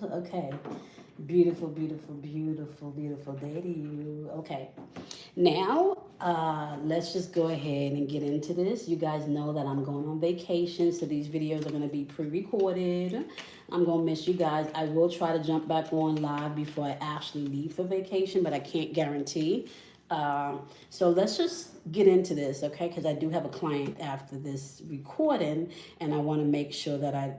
Okay. Beautiful, beautiful, beautiful, beautiful day to you. Okay. Now, let's just go ahead and get into this. You guys know that I'm going on vacation, so these videos are going to be pre-recorded. I'm going to miss you guys. I will try to jump back on live before I actually leave for vacation, but I can't guarantee. So let's just get into this, okay? Because I do have a client after this recording, and I want to make sure that I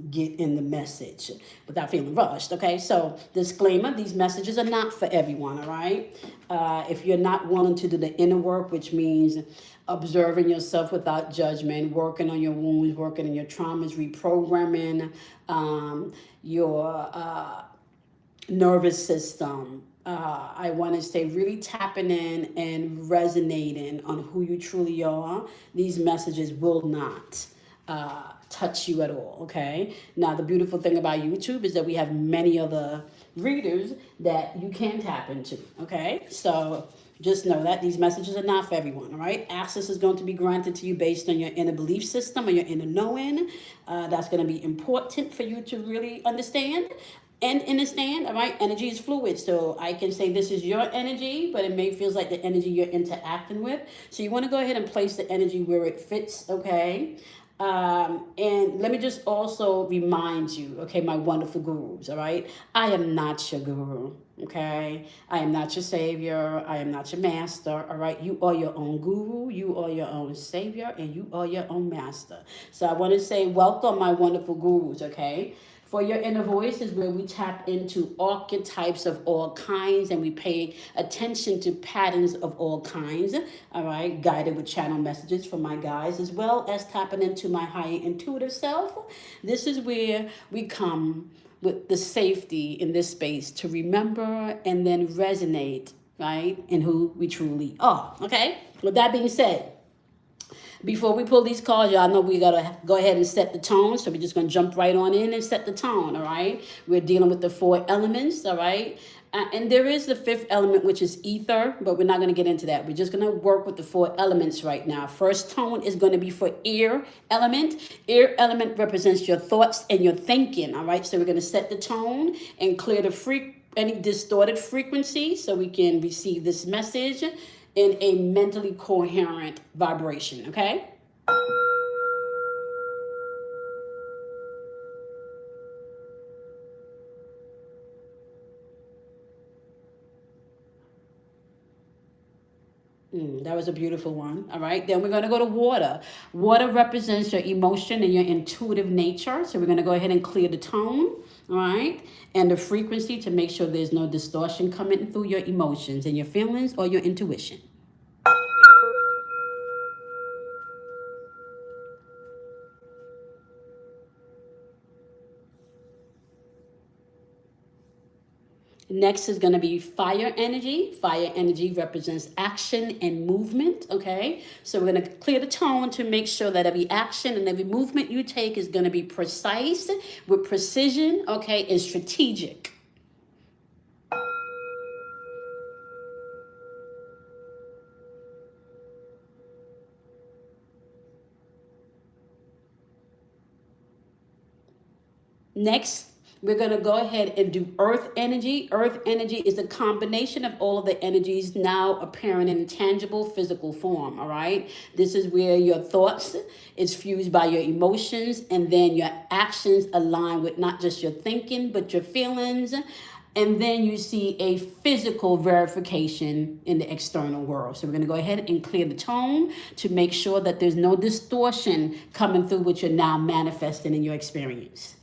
get in the message without feeling rushed. Okay, so disclaimer: these messages are not for everyone. All right, if you're not willing to do the inner work, which means observing yourself without judgment, working on your wounds, working on your traumas, reprogramming your nervous system. I want to say really tapping in and resonating on who you truly are. These messages will not touch you at all. Okay. Now, the beautiful thing about YouTube is that we have many other readers that you can tap into. Okay. So just know that these messages are not for everyone. All right. Access is going to be granted to you based on your inner belief system or your inner knowing. That's going to be important for you to really understand and understand. All right, energy is fluid, so I can say this is your energy, but it may feels like the energy you're interacting with. So you want to go ahead and place the energy where it fits. Okay. And let me just also remind you, okay, my wonderful gurus, all right? I am not your guru, okay? I am not your savior. I am not your master, all right? You are your own guru, you are your own savior, and you are your own master. So I want to say, welcome, my wonderful gurus, okay? For your inner voice is where we tap into archetypes of all kinds and we pay attention to patterns of all kinds. All right, guided with channel messages from my guides, as well as tapping into my higher intuitive self. This is where we come with the safety in this space to remember and then resonate, right, in who we truly are. Okay, with that being said, before we pull these cards, y'all know we gotta go ahead and set the tone. So we're just gonna jump right on in and set the tone, all right? We're dealing with the four elements, all right? And there is the fifth element, which is ether, but we're not gonna get into that. We're just gonna work with the four elements right now. First tone is gonna be for air element. Air element represents your thoughts and your thinking, all right? So we're gonna set the tone and clear the any distorted frequency so we can receive this message in a mentally coherent vibration, okay? That was a beautiful one. All right. Then we're going to go to water. Water represents your emotion and your intuitive nature. So we're going to go ahead and clear the tone. All right. And the frequency to make sure there's no distortion coming through your emotions and your feelings or your intuition. Next is going to be fire energy. Fire energy represents action and movement, okay? So we're going to clear the tone to make sure that every action and every movement you take is going to be precise, with precision, okay, and strategic. Next, we're going to go ahead and do earth energy. Earth energy is a combination of all of the energies now appearing in tangible physical form, all right? This is where your thoughts is fused by your emotions, and then your actions align with not just your thinking, but your feelings. And then you see a physical verification in the external world. So we're going to go ahead and clear the tone to make sure that there's no distortion coming through what you're now manifesting in your experience.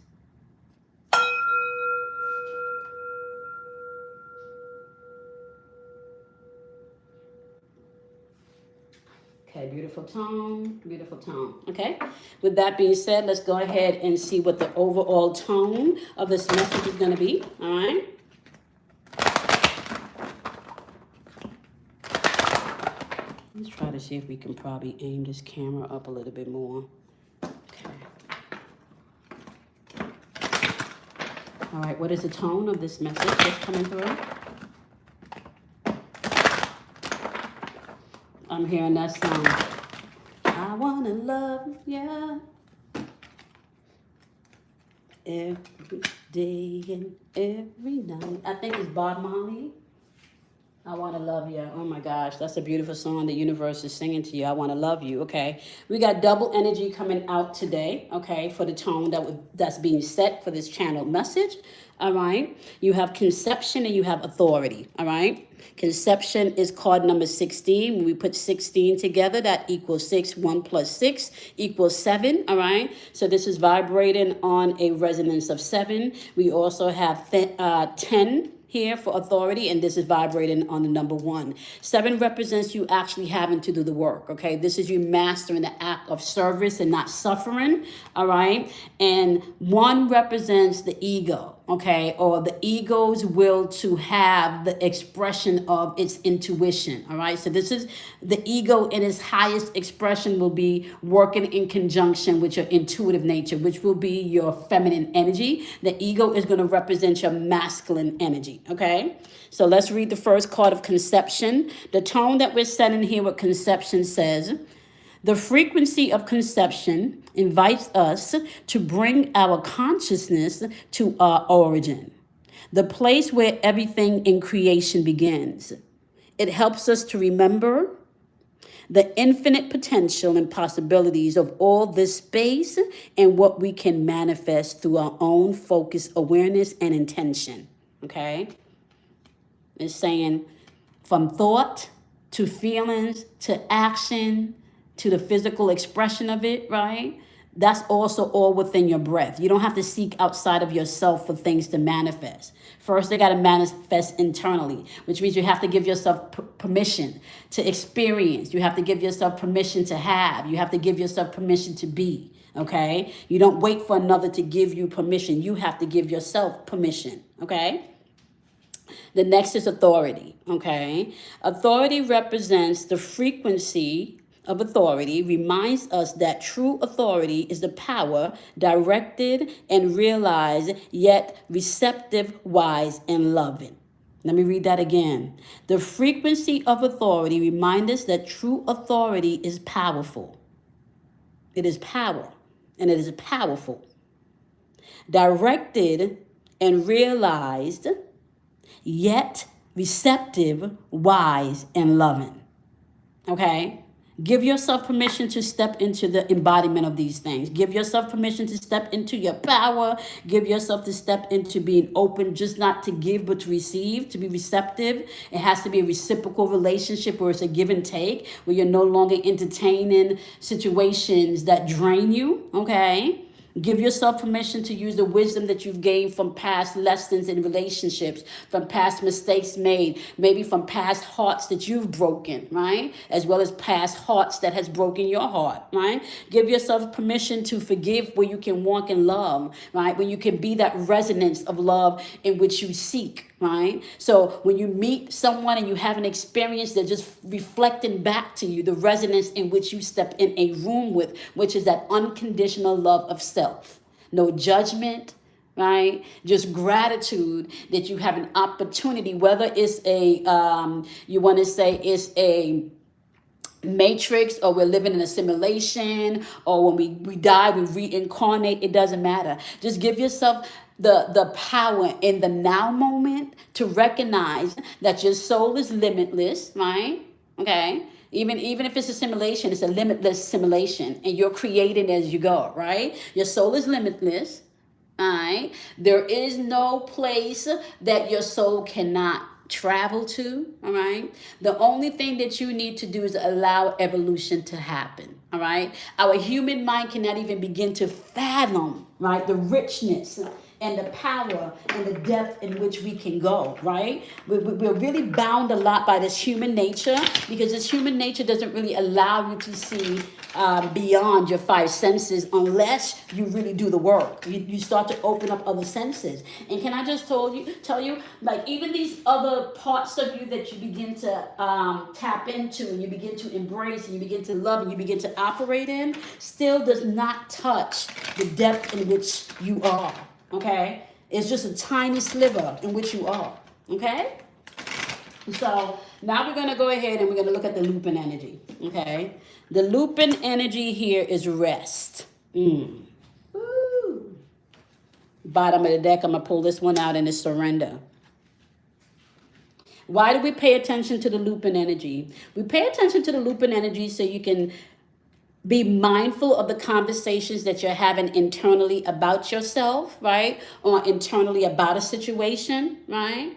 Okay, beautiful tone, beautiful tone. Okay, with that being said, let's go ahead and see what the overall tone of this message is going to be. All right. Let's try to see if we can probably aim this camera up a little bit more. Okay. All right, what is the tone of this message that's coming through? I'm hearing that song. I wanna love ya. day and every night. I think it's Bob Marley. I want to love you. Oh my gosh, that's a beautiful song the universe is singing to you. I want to love you. Okay, we got double energy coming out today. Okay, for the tone that's being set for this channel message. All right, you have conception and you have authority. All right, conception is card number 16. When we put 16 together, that equals 6. 1 plus 6 equals 7. All right, so this is vibrating on a resonance of 7. We also have 10 here for authority, and this is vibrating on the number 1. 7 represents you actually having to do the work. Okay, this is you mastering the act of service and not suffering. All right, and 1 represents the ego. Okay, or the ego's will to have the expression of its intuition. All right, so this is the ego in its highest expression will be working in conjunction with your intuitive nature, which will be your feminine energy. The ego is going to represent your masculine energy. Okay, so let's read the first card of conception. The tone that we're setting here with conception says, the frequency of conception invites us to bring our consciousness to our origin, the place where everything in creation begins. It helps us to remember the infinite potential and possibilities of all this space and what we can manifest through our own focus, awareness, and intention. Okay? It's saying from thought to feelings to action to the physical expression of it, right? That's also all within your breath. You don't have to seek outside of yourself for things to manifest. First, they got to manifest internally, which means you have to give yourself permission to experience. You have to give yourself permission to have. You have to give yourself permission to be, okay? You don't wait for another to give you permission. You have to give yourself permission, okay? The next is authority, okay? Authority represents the frequency of authority, reminds us that true authority is the power directed and realized, yet receptive, wise, and loving. Let me read that again. The frequency of authority reminds us that true authority is powerful. It is power, and it is powerful. Directed and realized, yet receptive, wise, and loving. Okay? Give yourself permission to step into the embodiment of these things. Give yourself permission to step into your power. Give yourself to step into being open, just not to give, but to receive, to be receptive. It has to be a reciprocal relationship where it's a give and take, where you're no longer entertaining situations that drain you, okay? Give yourself permission to use the wisdom that you've gained from past lessons in relationships, from past mistakes made, maybe from past hearts that you've broken, right? As well as past hearts that has broken your heart, right? Give yourself permission to forgive where you can walk in love, right? Where you can be that resonance of love in which you seek. Right? So when you meet someone and you have an experience that just reflecting back to you the resonance in which you step in a room with, which is that unconditional love of self. No judgment, right? Just gratitude that you have an opportunity, whether it's you want to say it's a matrix, or we're living in a simulation, or when we die, we reincarnate. It doesn't matter. Just give yourself the power in the now moment to recognize that your soul is limitless, right? Okay. Even if it's a simulation, it's a limitless simulation, and you're creating as you go, right? Your soul is limitless. All right. There is no place that your soul cannot travel to. All right. The only thing that you need to do is allow evolution to happen. All right. Our human mind cannot even begin to fathom, right, the richness and the power and the depth in which we can go, right? We're really bound a lot by this human nature, because this human nature doesn't really allow you to see beyond your 5 senses unless you really do the work. You start to open up other senses. And can I just tell you, like, even these other parts of you that you begin to tap into and you begin to embrace and you begin to love and you begin to operate in, still does not touch the depth in which you are. Okay? It's just a tiny sliver in which you are. Okay? So now we're going to go ahead and we're going to look at the looping energy. Okay? The looping energy here is rest. Woo. Bottom of the deck, I'm going to pull this one out, and it's surrender. Why do we pay attention to the looping energy? We pay attention to the looping energy so you can be mindful of the conversations that you're having internally about yourself, right? Or internally about a situation, right?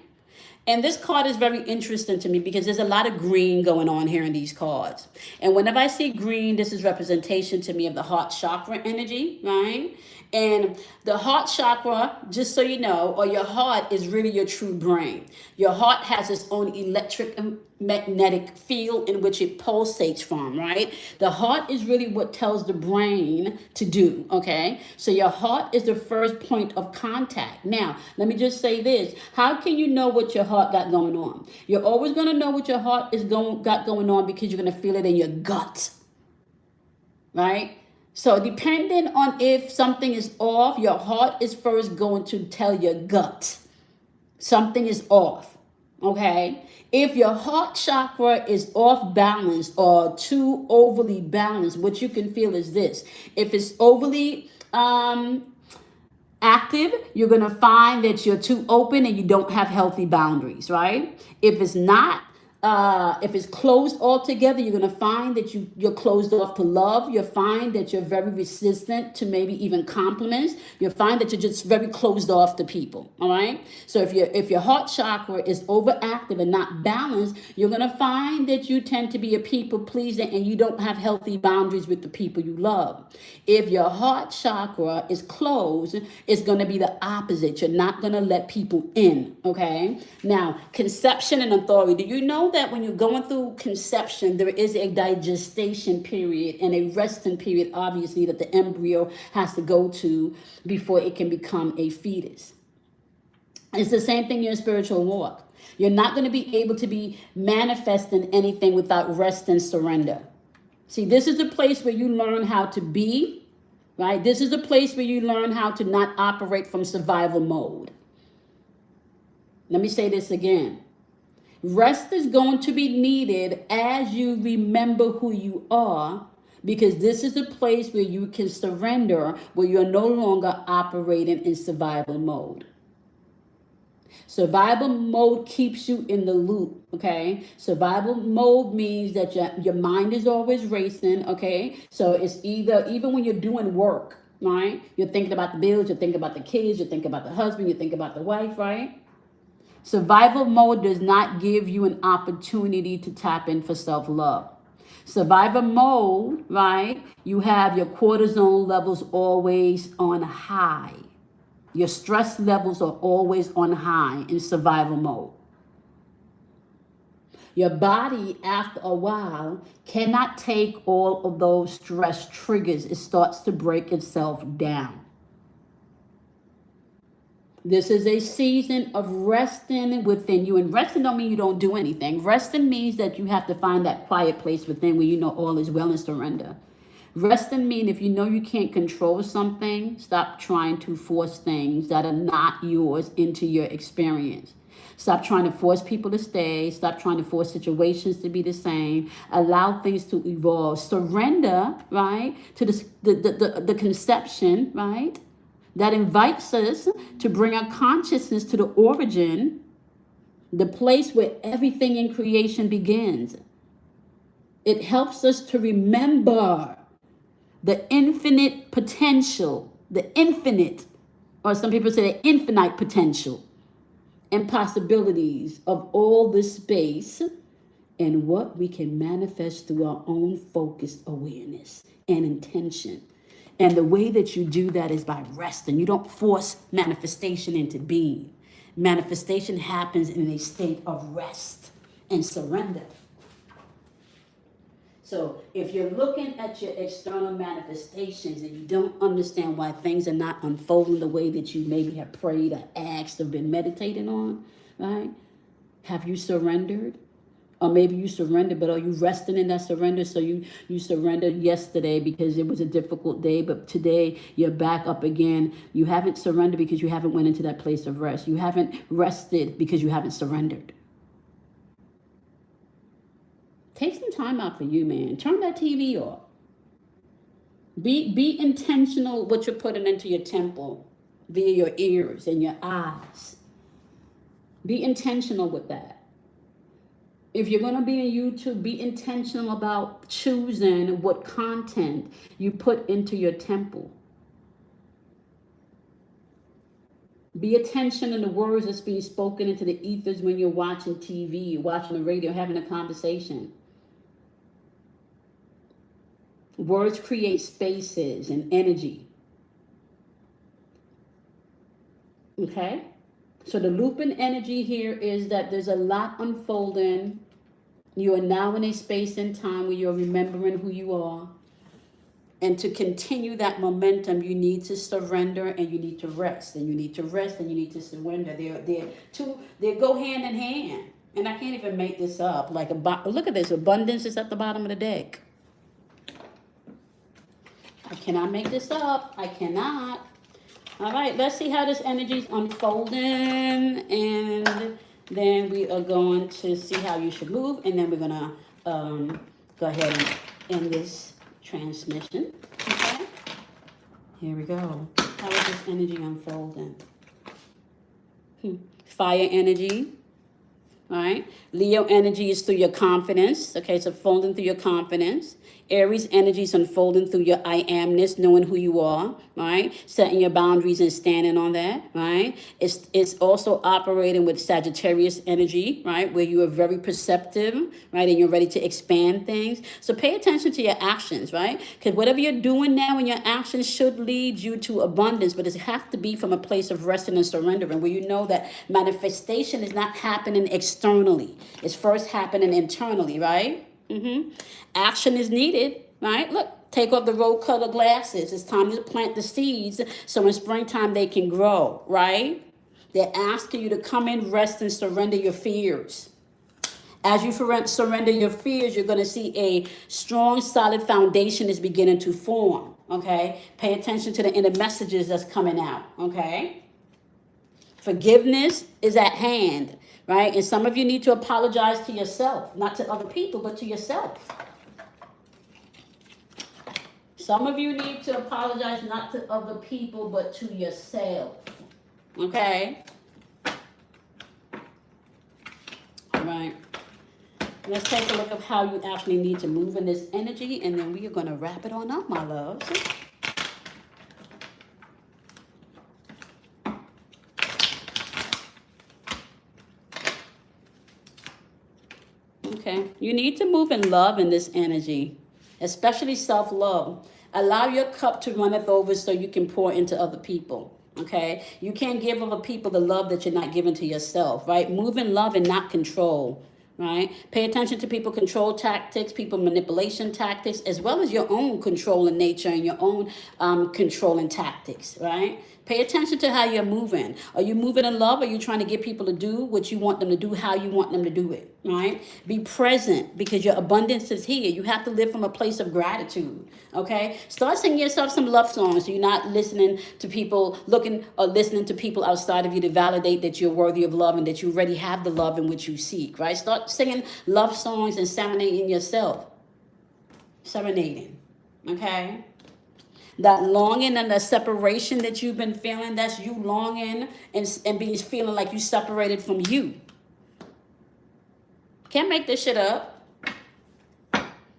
And this card is very interesting to me because there's a lot of green going on here in these cards. And whenever I see green, this is representation to me of the heart chakra energy, right? And the heart chakra, just so you know, or your heart is really your true brain. Your heart has its own electric and magnetic field in which it pulsates from, right? The heart is really what tells the brain to do, okay? So your heart is the first point of contact. Now, let me just say this. How can you know what your heart got going on? You're always going to know what your heart is got going on because you're going to feel it in your gut, right? So depending on if something is off, your heart is first going to tell your gut something is off, okay? If your heart chakra is off balance or too overly balanced, what you can feel is this. If it's overly active, you're going to find that you're too open and you don't have healthy boundaries, right? If it's not, if it's closed altogether, you're going to find that you're closed off to love. You'll find that you're very resistant to maybe even compliments. You'll find that you're just very closed off to people. All right. So if your heart chakra is overactive and not balanced, you're going to find that you tend to be a people pleaser and you don't have healthy boundaries with the people you love. If your heart chakra is closed, it's going to be the opposite. You're not going to let people in. Okay. Now, conception and authority. Do you know that when you're going through conception, there is a digestion period and a resting period, obviously, that the embryo has to go to before it can become a fetus? It's the same thing in your spiritual walk. You're not going to be able to be manifesting anything without rest and surrender. See, this is a place where you learn how to be, right? This is a place where you learn how to not operate from survival mode. Let me say this again. Rest is going to be needed as you remember who you are, because this is a place where you can surrender, where you're no longer operating in survival mode. Survival mode keeps you in the loop, okay? Survival mode means that your mind is always racing, okay? So it's even when you're doing work, right? You're thinking about the bills, you're thinking about the kids, you're thinking about the husband, you're thinking about the wife, right? Survival mode does not give you an opportunity to tap in for self-love. Survival mode, right? You have your cortisol levels always on high. Your stress levels are always on high in survival mode. Your body, after a while, cannot take all of those stress triggers. It starts to break itself down. This is a season of resting within you. And resting don't mean you don't do anything. Resting means that you have to find that quiet place within where you know all is well and surrender. Resting means if you know you can't control something, stop trying to force things that are not yours into your experience. Stop trying to force people to stay. Stop trying to force situations to be the same. Allow things to evolve. Surrender, right, to the conception, right, that invites us to bring our consciousness to the origin, the place where everything in creation begins. It helps us to remember the infinite potential, the infinite, or some people say the infinite potential and possibilities of all this space and what we can manifest through our own focused awareness and intention. And the way that you do that is by resting. You don't force manifestation into being. Manifestation happens in a state of rest and surrender. So if you're looking at your external manifestations and you don't understand why things are not unfolding the way that you maybe have prayed or asked or been meditating on, right? Have you surrendered? Or maybe you surrendered, but are you resting in that surrender? So you surrendered yesterday because it was a difficult day, but today you're back up again. You haven't surrendered because you haven't went into that place of rest. You haven't rested because you haven't surrendered. Take some time out for you, man. Turn that TV off. Be intentional what you're putting into your temple. via your ears and your eyes. Be intentional with that. If you're going to be on YouTube, be intentional about choosing what content you put into your temple. Be attention in the words that's being spoken into the ethers when you're watching TV, watching the radio, having a conversation. Words create spaces and energy. Okay? So the looping energy here is that there's a lot unfolding. You are now in a space and time where you're remembering who you are. And to continue that momentum, you need to surrender and you need to rest. And you need to rest and you need to surrender. They go hand in hand. And I can't even make this up. Look at this. Abundance is at the bottom of the deck. I cannot make this up. I cannot. All right, let's see how this energy is unfolding. And then we are going to see how you should move. And then we're going to go ahead and end this transmission. Okay? Here we go. How is this energy unfolding? Fire energy. All right. Leo energy is through your confidence. Okay, it's unfolding through your confidence. Aries energy is unfolding through your I amness, knowing who you are, right? Setting your boundaries and standing on that, right? It's also operating with Sagittarius energy, right? Where you are very perceptive, right? And you're ready to expand things. So pay attention to your actions, right? Because whatever you're doing now in your actions should lead you to abundance, but it has to be from a place of resting and surrendering, where you know that manifestation is not happening externally. It's first happening internally, right? Action is needed, right? Look, take off the rose-colored glasses. It's time to plant the seeds so in springtime they can grow, right? They're asking you to come in, rest, and surrender your fears. As you surrender your fears, you're going to see a strong, solid foundation is beginning to form, okay? Pay attention to the inner messages that's coming out, okay? Forgiveness is at hand, right? And some of you need to apologize to yourself, not to other people, but to yourself. Some of you need to apologize not to other people, but to yourself, okay? All right. Let's take a look at how you actually need to move in this energy, and then we are going to wrap it on up, my loves. Okay, you need to move in love in this energy, especially self-love. Allow your cup to runneth over so you can pour into other people. Okay, you can't give other people the love that you're not giving to yourself, right? Move in love and not control, right? Pay attention to people control tactics, people manipulation tactics, as well as your own controlling nature and your own controlling tactics, right? Pay attention to how you're moving. Are you moving in love? Or are you trying to get people to do what you want them to do, how you want them to do it, right? Be present, because your abundance is here. You have to live from a place of gratitude, okay? Start singing yourself some love songs so you're not listening to people, listening to people outside of you to validate that you're worthy of love and that you already have the love in which you seek, right? Start singing love songs and serenading yourself. Serenading, okay? That longing and the separation that you've been feeling, that's you longing and being feeling like you separated from you. Can't make this shit up.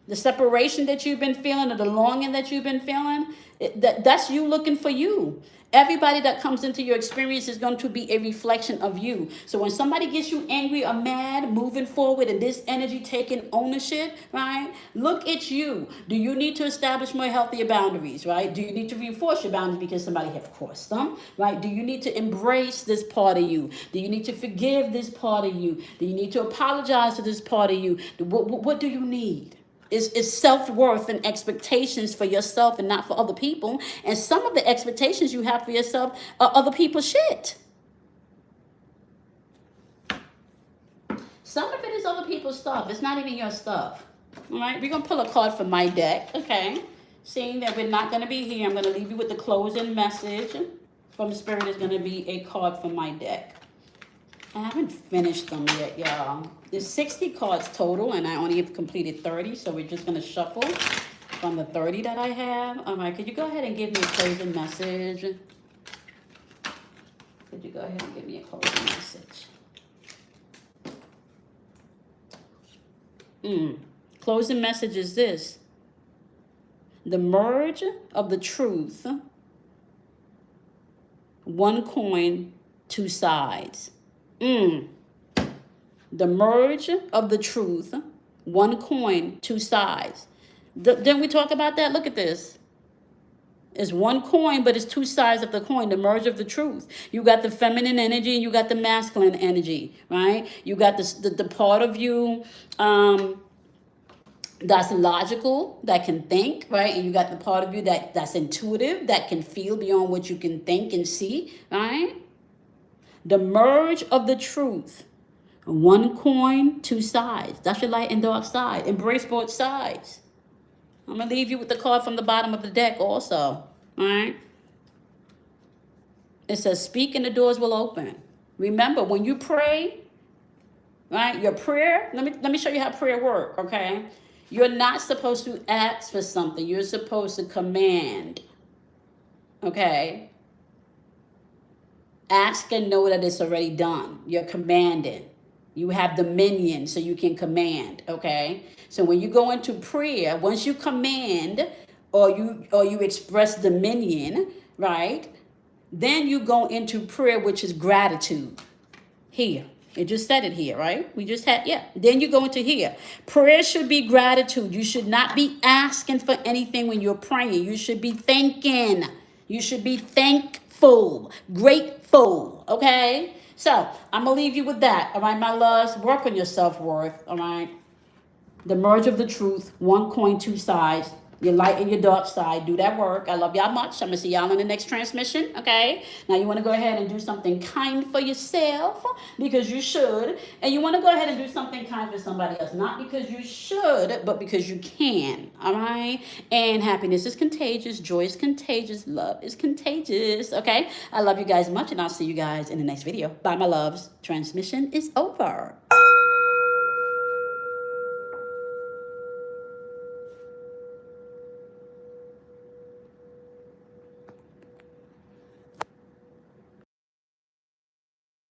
The separation that you've been feeling or the longing that you've been feeling, that's you looking for you. Everybody that comes into your experience is going to be a reflection of you. So when somebody gets you angry or mad, moving forward and this energy taking ownership, right? Look at you. Do you need to establish more healthier boundaries, right? Do you need to reinforce your boundaries because somebody have crossed them, right? Do you need to embrace this part of you? Do you need to forgive this part of you? Do you need to apologize to this part of you? What do you need? Is self-worth and expectations for yourself and not for other people. And some of the expectations you have for yourself are other people's shit. Some of it is other people's stuff. It's not even your stuff. All right, we're going to pull a card from my deck, okay? Seeing that we're not going to be here, I'm going to leave you with the closing message from Spirit. Is going to be a card from my deck. I haven't finished them yet, y'all. There's 60 cards total, and I only have completed 30, so we're just going to shuffle from the 30 that I have. All right, could you go ahead and give me a closing message? Could you go ahead and give me a closing message? Closing message is this. The merge of the truth, one coin, two sides. The merge of the truth, one coin, two sides. Didn't we talk about that? Look at this. It's one coin, but it's two sides of the coin, the merge of the truth. You got the feminine energy and you got the masculine energy, right? You got the part of you that's logical, that can think, right? And you got the part of you that's intuitive, that can feel beyond what you can think and see, right? The merge of the truth. One coin, two sides. That's your light and dark side. Embrace both sides. I'm going to leave you with the card from the bottom of the deck also. All right? It says, speak and the doors will open. Remember, when you pray, right, your prayer, let me show you how prayer works, okay? You're not supposed to ask for something. You're supposed to command, okay? Ask and know that it's already done. You're commanding. You have dominion, so you can command, okay? So when you go into prayer, once you command or you express dominion, right? Then you go into prayer, which is gratitude. Here. It just said it here, right? We just had, yeah. Then you go into here. Prayer should be gratitude. You should not be asking for anything when you're praying. You should be thanking. You should be thankful, grateful, okay? So I'm going to leave you with that, all right, my loves? Work on your self-worth, all right? The merge of the truth, one coin, two sides. Your light and your dark side. Do that work. I love y'all much. I'm going to see y'all in the next transmission, okay? Now, you want to go ahead and do something kind for yourself because you should. And you want to go ahead and do something kind for somebody else. Not because you should, but because you can, all right? And happiness is contagious. Joy is contagious. Love is contagious, okay? I love you guys much, and I'll see you guys in the next video. Bye, my loves. Transmission is over.